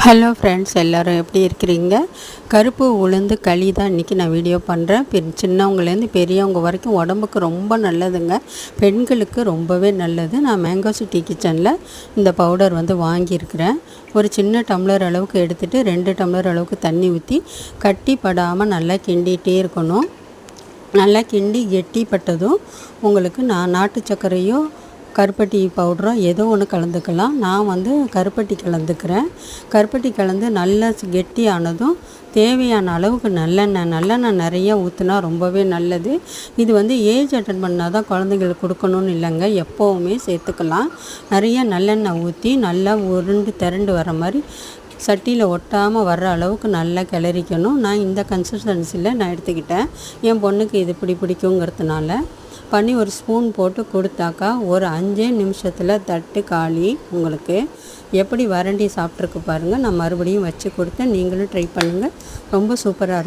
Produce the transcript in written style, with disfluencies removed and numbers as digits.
Hello friends, எல்லோரும் எப்படி இருக்கிறீங்க? கருப்பு உளுந்து களி தான் இன்றைக்கி நான் வீடியோ பண்ணுறேன். சின்னவங்கலேருந்து பெரியவங்க வரைக்கும் உடம்புக்கு ரொம்ப நல்லதுங்க. பெண்களுக்கு ரொம்பவே நல்லது. நான் மேங்கோ சிட்டி கிச்சனில் இந்த பவுடர் வாங்கியிருக்கிறேன். ஒரு சின்ன டம்ளர் அளவுக்கு எடுத்துகிட்டு 2 டம்ளர் அளவுக்கு தண்ணி ஊற்றி கட்டி படாமல் நல்லா கிண்டிகிட்டே இருக்கணும். நல்லா கிண்டி கெட்டிப்பட்டதும் உங்களுக்கு நாட்டு சர்க்கரையோ கருப்பட்டி பவுடரோ ஏதோ ஒன்று கலந்துக்கலாம். நான் கருப்பட்டி கலந்துக்கிறேன். கருப்பட்டி கலந்து நல்லா கெட்டியானதும் தேவையான அளவுக்கு நல்லெண்ணெய் நிறைய ஊற்றினா ரொம்பவே நல்லது. இது ஏஜ் அட்டன் பண்ணால் தான் குழந்தைங்களுக்கு கொடுக்கணும்னு இல்லைங்க, எப்போவுமே சேர்த்துக்கலாம். நிறைய நல்லெண்ணெய் ஊற்றி நல்லா உருண்டு திரண்டு வர மாதிரி சட்டியில் ஒட்டாமல் வர்ற அளவுக்கு நல்லா கிளறிக்கணும். நான் இந்த கன்சிஸ்டன்சியில் நான் எடுத்துக்கிட்டேன். என் பொண்ணுக்கு இது பிடிக்குங்கிறதுனால பண்ணி ஒரு ஸ்பூன் போட்டு கொடுத்தாக்கா ஒரு 5 நிமிஷத்தில் தட்டு காலி. உங்களுக்கு எப்படி வறண்டி சாப்பிட்ருக்கு பாருங்கள். நான் மறுபடியும் வச்சு கொடுத்தேன். நீங்களும் ட்ரை பண்ணுங்கள். ரொம்ப சூப்பராக இருக்கும்.